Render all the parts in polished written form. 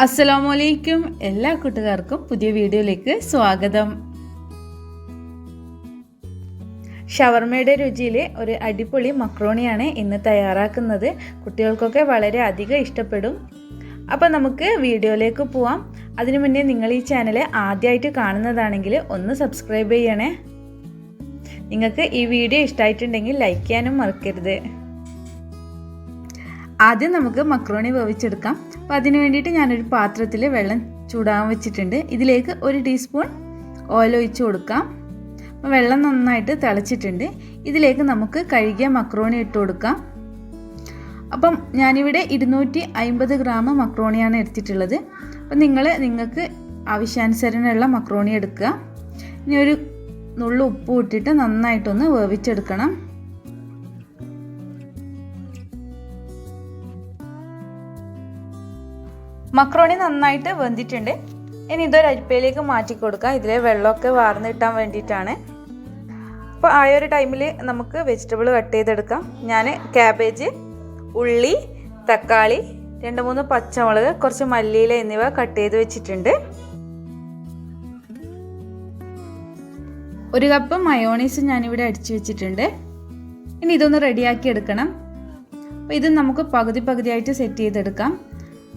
അസ്സലാമലൈക്കും എല്ലാ കൂട്ടുകാർക്കും പുതിയ വീഡിയോയിലേക്ക് സ്വാഗതം. ഷവർമയുടെ രുചിയിലെ ഒരു അടിപൊളി മക്രോണിയാണ് ഇന്ന് തയ്യാറാക്കുന്നത്. കുട്ടികൾക്കൊക്കെ വളരെ അധികം ഇഷ്ടപ്പെടും. അപ്പോൾ നമുക്ക് വീഡിയോയിലേക്ക് പോവാം. അതിനു മുന്നേ നിങ്ങൾ ഈ ചാനൽ ആദ്യമായിട്ട് കാണുന്നതാണെങ്കിൽ ഒന്ന് സബ്സ്ക്രൈബ് ചെയ്യണേ. നിങ്ങൾക്ക് ഈ വീഡിയോ ഇഷ്ടമായിട്ടുണ്ടെങ്കിൽ ലൈക്ക് ചെയ്യാനും മറക്കരുത്. ആദ്യം നമുക്ക് മക്രോണി വേവിച്ചെടുക്കാം. അപ്പോൾ അതിന് വേണ്ടിയിട്ട് ഞാനൊരു പാത്രത്തിൽ വെള്ളം ചൂടാൻ വെച്ചിട്ടുണ്ട്. ഇതിലേക്ക് 1 ടീസ്പൂൺ ഓയിൽ ഒഴിച്ച് കൊടുക്കാം. അപ്പോൾ വെള്ളം നന്നായിട്ട് തിളച്ചിട്ടുണ്ട്. ഇതിലേക്ക് നമുക്ക് കഴുകിയ മക്രോണി ഇട്ട് കൊടുക്കാം. അപ്പം ഞാനിവിടെ 250 ഗ്രാം മക്രോണിയാണ് എടുത്തിട്ടുള്ളത്. അപ്പം നിങ്ങൾക്ക് ആവശ്യാനുസരണമുള്ള മക്രോണി എടുക്കുക. ഇനി ഒരു നുള്ളു ഉപ്പ് ഇട്ടിട്ട് നന്നായിട്ടൊന്ന് വേവിച്ചെടുക്കണം. മക്രോണി നന്നായിട്ട് വെന്തിട്ടുണ്ട്. ഇനി ഇതൊരു അരിപ്പയിലേക്ക് മാറ്റി കൊടുക്കാം. ഇതിലെ വെള്ളമൊക്കെ വാർന്ന് കിട്ടാൻ വേണ്ടിയിട്ടാണ്. അപ്പോൾ ആ ഒരു ടൈമിൽ നമുക്ക് വെജിറ്റബിൾ കട്ട് ചെയ്തെടുക്കാം. ഞാൻ ക്യാബേജ്, ഉള്ളി, തക്കാളി, 2-3 പച്ചമുളക്, കുറച്ച് മല്ലിയില എന്നിവ കട്ട് ചെയ്ത് വെച്ചിട്ടുണ്ട്. 1 കപ്പ് മയോണൈസ് ഞാനിവിടെ അടിച്ചു വെച്ചിട്ടുണ്ട്. ഇനി ഇതൊന്ന് റെഡിയാക്കി എടുക്കണം. അപ്പോൾ ഇത് നമുക്ക് പകുതിയായിട്ട് സെറ്റ് ചെയ്തെടുക്കാം.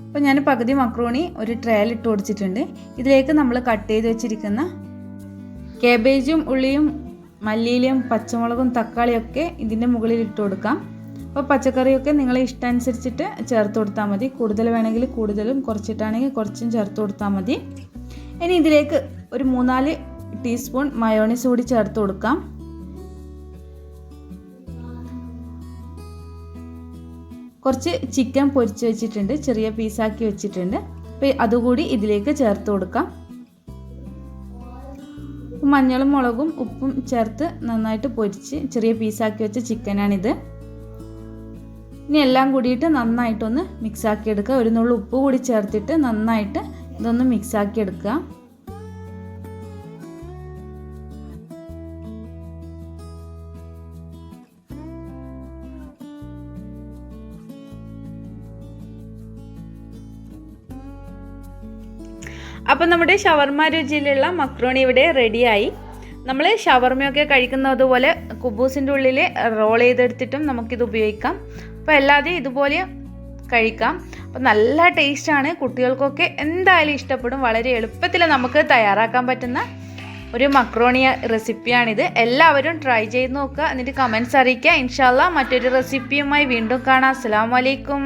അപ്പോൾ ഞാൻ പകുതി മക്രോണി ഒരു ട്രേയിൽ ഇട്ട് കൊടുത്തിട്ടുണ്ട്. ഇതിലേക്ക് നമ്മൾ കട്ട് ചെയ്ത് വെച്ചിരിക്കുന്ന കാബേജും ഉള്ളിയും മല്ലിയിലയും പച്ചമുളകും തക്കാളിയൊക്കെ ഇതിൻ്റെ മുകളിൽ ഇട്ട് കൊടുക്കാം. അപ്പോൾ പച്ചക്കറിയൊക്കെ നിങ്ങളെ ഇഷ്ടാനുസരിച്ചിട്ട് ചേർത്ത് കൊടുത്താൽ മതി. കൂടുതൽ വേണമെങ്കിൽ കൂടുതലും, കുറച്ചിട്ടാണെങ്കിൽ കുറച്ചും ചേർത്ത് കൊടുത്താൽ മതി. ഇനി ഇതിലേക്ക് ഒരു 3-4 ടീസ്പൂൺ മയോണൈസ് കൂടി ചേർത്ത് കൊടുക്കാം. കുറച്ച് ചിക്കൻ പൊരിച്ച് വെച്ചിട്ടുണ്ട്, ചെറിയ പീസാക്കി വെച്ചിട്ടുണ്ട്. അപ്പോൾ അതുകൂടി ഇതിലേക്ക് ചേർത്ത് കൊടുക്കാം. മഞ്ഞളും മുളകും ഉപ്പും ചേർത്ത് നന്നായിട്ട് പൊരിച്ച് ചെറിയ പീസാക്കി വെച്ച ചിക്കനാണിത്. ഇനി എല്ലാം കൂടിയിട്ട് നന്നായിട്ടൊന്ന് മിക്സാക്കി എടുക്കുക. ഒരു നുള്ളു ഉപ്പ് കൂടി ചേർത്തിട്ട് നന്നായിട്ട് ഇതൊന്ന് മിക്സാക്കി എടുക്കുക. അപ്പം നമ്മുടെ ഷവർമ രുചിയിലുള്ള മക്രോണി ഇവിടെ റെഡിയായി. നമ്മൾ ഷവർമയൊക്കെ കഴിക്കുന്നത് പോലെ കുബൂസിൻ്റെ ഉള്ളിൽ റോൾ ചെയ്തെടുത്തിട്ടും നമുക്കിത് ഉപയോഗിക്കാം. അപ്പോൾ അല്ലാതെ ഇതുപോലെ കഴിക്കാം. അപ്പോൾ നല്ല ടേസ്റ്റാണ്. കുട്ടികൾക്കൊക്കെ എന്തായാലും ഇഷ്ടപ്പെടും. വളരെ എളുപ്പത്തിൽ നമുക്ക് തയ്യാറാക്കാൻ പറ്റുന്ന ഒരു മക്രോണി റെസിപ്പിയാണിത്. എല്ലാവരും ട്രൈ ചെയ്ത് നോക്കുക. എന്നിട്ട് കമൻറ്റ്സ് അറിയിക്കുക. ഇൻഷാ അല്ലാഹ് മറ്റൊരു റെസിപ്പിയുമായി വീണ്ടും കാണാം. അസ്സലാമു അലൈക്കും.